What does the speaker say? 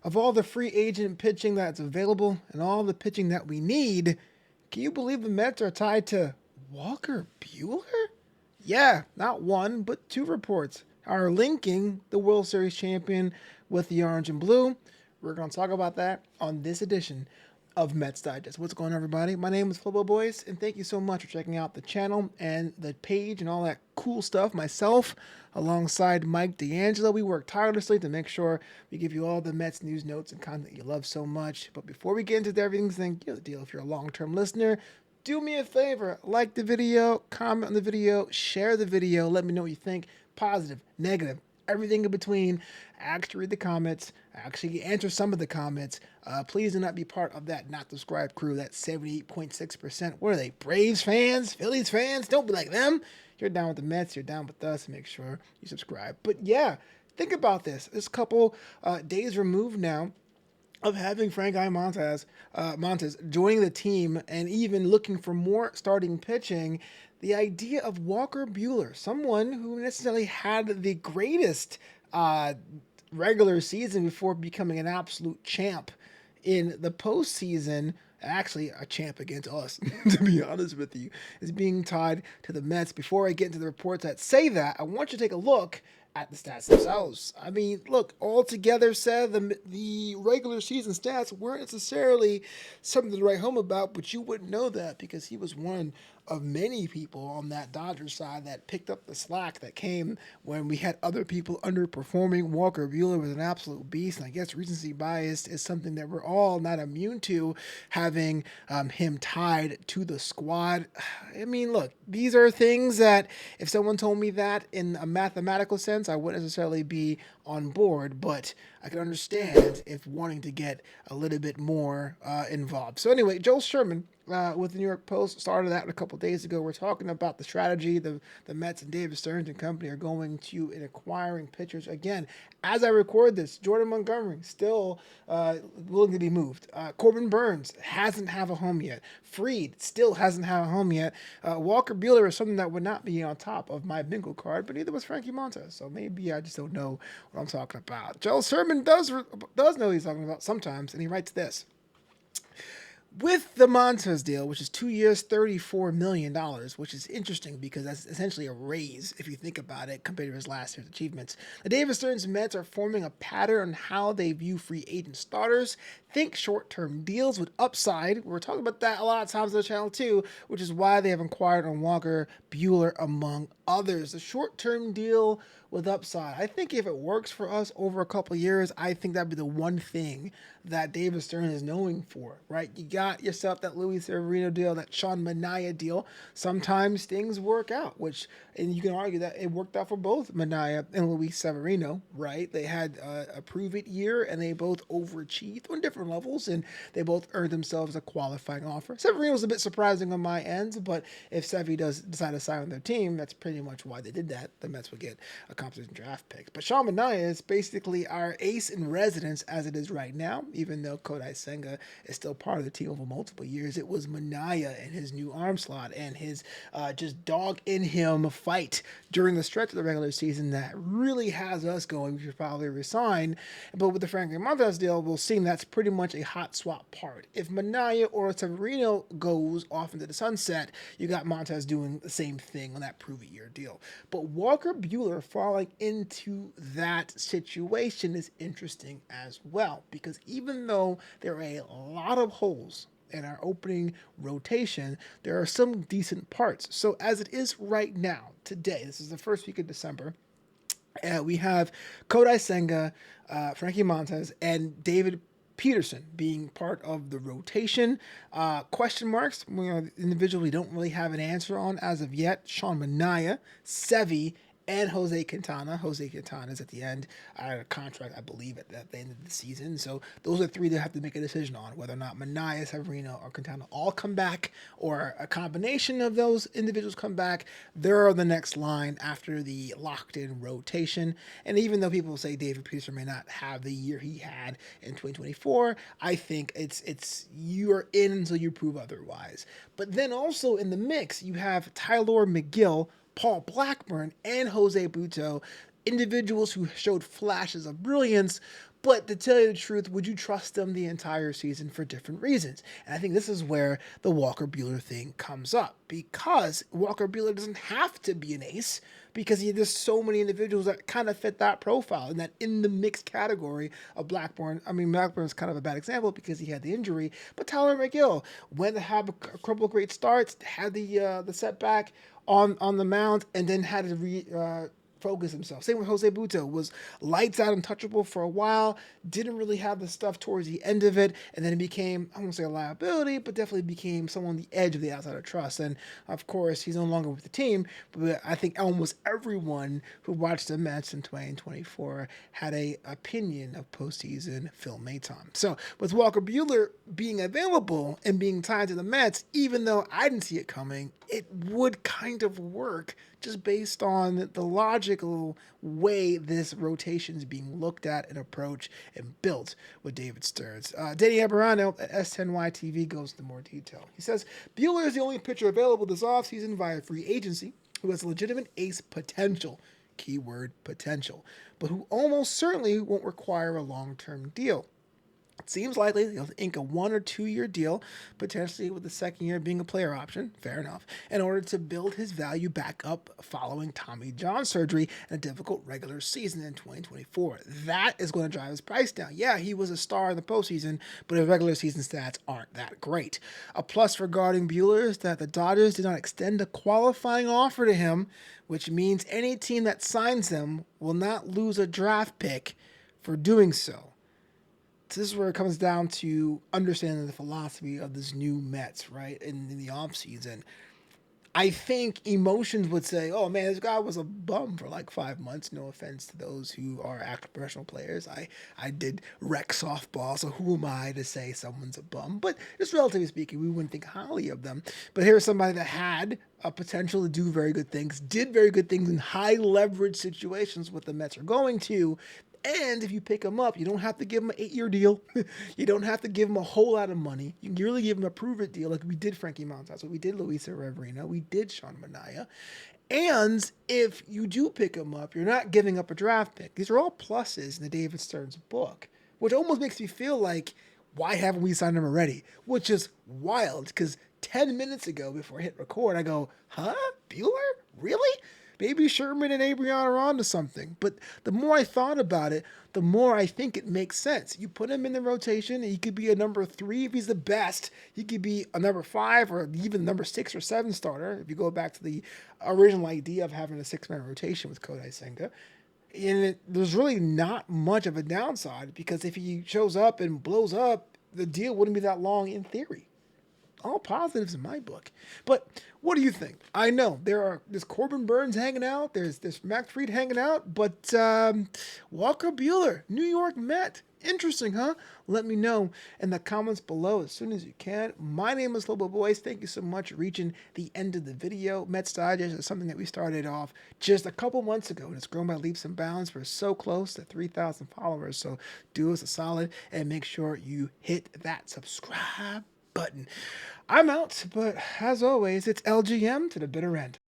Of all the free agent pitching that's available and all the pitching that we need, can you believe the Mets are tied to Walker Buehler? Yeah, not one, but two reports are linking the World Series champion with the orange and blue. We're going to talk about that on this edition of Mets Digest. What's going on, everybody? My name is Flobo Boyce, and thank you so much for checking out the channel and the page and all that cool stuff. Myself, alongside Mike D'Angelo, we work tirelessly to make sure we give you all the Mets news, notes, and content you love so much. But before we get into everything, you know the deal. If you're a long-term listener, do me a favor, like the video, comment on the video, share the video, let me know what you think, positive, negative, everything in between. I actually read the comments, I actually answer some of the comments. Please do not be part of that not subscribed crew, that 78.6%. What are they, Braves fans, Phillies fans? Don't be like them. You're down with the Mets, you're down with us, make sure you subscribe. But yeah, think about this. This couple days removed now of having Frankie Montas joining the team and even looking for more starting pitching, the idea of Walker Buehler, someone who necessarily had the greatest regular season before becoming an absolute champ in the postseason, actually a champ against us, to be honest with you, is being tied to the Mets. Before I get into the reports that say that, I want you to take a look at the stats themselves. I mean, look, altogether said the regular season stats weren't necessarily something to write home about, but you wouldn't know that because he was one of many people on that Dodgers side that picked up the slack that came when we had other people underperforming. Walker Buehler was an absolute beast, and I guess recency bias is something that we're all not immune to, having him tied to the squad. I mean, look, these are things that if someone told me that in a mathematical sense, I wouldn't necessarily be on board, but I can understand if wanting to get a little bit more involved. So anyway, Joel Sherman with the New York Post started that a couple days ago. We're talking about the strategy the Mets and David Stearns and company are going to in acquiring pitchers. Again, as I record this, Jordan Montgomery still willing to be moved. Corbin Burns hasn't have a home yet. Fried still hasn't have a home yet. Walker Buehler is something that would not be on top of my bingo card, but neither was Frankie Montas. So maybe I just don't know what I'm talking about. Joel Sherman does know what he's talking about sometimes, and he writes this. With the Montas deal, which is 2 years, $34 million, which is interesting because that's essentially a raise if you think about it compared to his last year's achievements. The David Stearns Mets are forming a pattern on how they view free agent starters. Think short-term deals with upside. We're talking about that a lot of times on the channel too, which is why they have inquired on Walker Buehler among others. The short-term deal with upside. I think if it works for us over a couple of years, I think that'd be the one thing that David Stern is known for, right? You got yourself that Luis Severino deal, that Sean Manaea deal. Sometimes things work out, and you can argue that it worked out for both Manaea and Luis Severino, right? They had a prove-it year, and they both overachieved on different levels, and they both earned themselves a qualifying offer. Severino was a bit surprising on my end, but if Sevy does decide to sign on their team, that's pretty much why they did that. The Mets would get a competition draft pick. But Sean Manaea is basically our ace in residence as it is right now, even though Kodai Senga is still part of the team over multiple years. It was Manaea and his new arm slot and his just dog in him fight during the stretch of the regular season that really has us going. We should probably resign. But with the Frankie Montas deal, we'll see that's pretty much a hot swap part. If Manaea or Severino goes off into the sunset, you got Montas doing the same thing on that prove-it-year deal. But Walker Buehler falling into that situation is interesting as well, because even though there are a lot of holes in our opening rotation, there are some decent parts. So as it is right now, today, this is the first week of December, we have Kodai Senga, Frankie Montas, and David Peterson being part of the rotation. Question marks, individuals we don't really have an answer on as of yet. Sean Manaea, Sevy, and Jose Quintana. Jose Quintana is at the end out of contract, I believe, at the end of the season. So those are three that have to make a decision on whether or not Manaea, Severino, or Quintana all come back, or a combination of those individuals come back. They're the next line after the locked-in rotation. And even though people say David Peterson may not have the year he had in 2024, I think it's you're in until you prove otherwise. But then also in the mix, you have Tyler McGill, Paul Blackburn, and Jose Butto, individuals who showed flashes of brilliance, But to tell you the truth, would you trust them the entire season for different reasons? And I think this is where the Walker Buehler thing comes up, because Walker Buehler doesn't have to be an ace, because there's so many individuals that kind of fit that profile and that in the mixed category of Blackburn. I mean, Blackburn's kind of a bad example because he had the injury, but Tyler McGill went to have a couple of great starts, had the setback on the mound, and then had to focus himself. Same with Jose Buto, was lights out, untouchable for a while, didn't really have the stuff towards the end of it, and then it became, I won't say a liability, but definitely became someone on the edge of the outside of trust. And of course, he's no longer with the team, but I think almost everyone who watched the Mets in 2024 had a opinion of postseason Phil Maton. So with Walker Buehler being available and being tied to the Mets, even though I didn't see it coming, it would kind of work just based on the logical way this rotation is being looked at and approached and built with David Stearns. Danny Aberano at S10Y goes into more detail. He says, Buehler is the only pitcher available this offseason via free agency who has legitimate ace potential, keyword potential, but who almost certainly won't require a long-term deal. It seems likely he'll ink a 1 or 2 year deal, potentially with the second year being a player option, fair enough, in order to build his value back up following Tommy John surgery and a difficult regular season in 2024. That is going to drive his price down. Yeah, he was a star in the postseason, but his regular season stats aren't that great. A plus regarding Buehler is that the Dodgers did not extend a qualifying offer to him, which means any team that signs him will not lose a draft pick for doing so. This is where it comes down to understanding the philosophy of this new Mets, right, in the offseason. I think emotions would say, oh man, this guy was a bum for like 5 months. No offense to those who are active professional players. I did rec softball, so who am I to say someone's a bum? But just relatively speaking, we wouldn't think highly of them. But here's somebody that had a potential to do very good things, did very good things in high leverage situations, what the Mets are going to. And if you pick him up, you don't have to give him an 8-year deal. You don't have to give him a whole lot of money. You can really give him a prove-it deal like we did Frankie Montas, what we did Luis Severino, we did Sean Manaea. And if you do pick him up, you're not giving up a draft pick. These are all pluses in the David Stearns book, which almost makes me feel like, why haven't we signed him already? Which is wild, because 10 minutes ago before I hit record, I go, huh? Buehler? Really? Maybe Sherman and Abrion are onto something. But the more I thought about it, the more I think it makes sense. You put him in the rotation, and he could be a number 3 if he's the best. He could be a number 5 or even number 6 or 7 starter. If you go back to the original idea of having a 6-man rotation with Kodai Senga. And there's really not much of a downside, because if he shows up and blows up, the deal wouldn't be that long in theory. All positives in my book. But what do you think? I know there's Corbin Burns hanging out, there's Max Fried hanging out, but Walker Buehler, New York Met. Interesting, huh? Let me know in the comments below as soon as you can. My name is Flobo Boyce. Thank you so much for reaching the end of the video. Mets Digest is something that we started off just a couple months ago, and it's grown by leaps and bounds. We're so close to 3,000 followers, so do us a solid and make sure you hit that subscribe button. I'm out, but as always, it's LGM to the bitter end.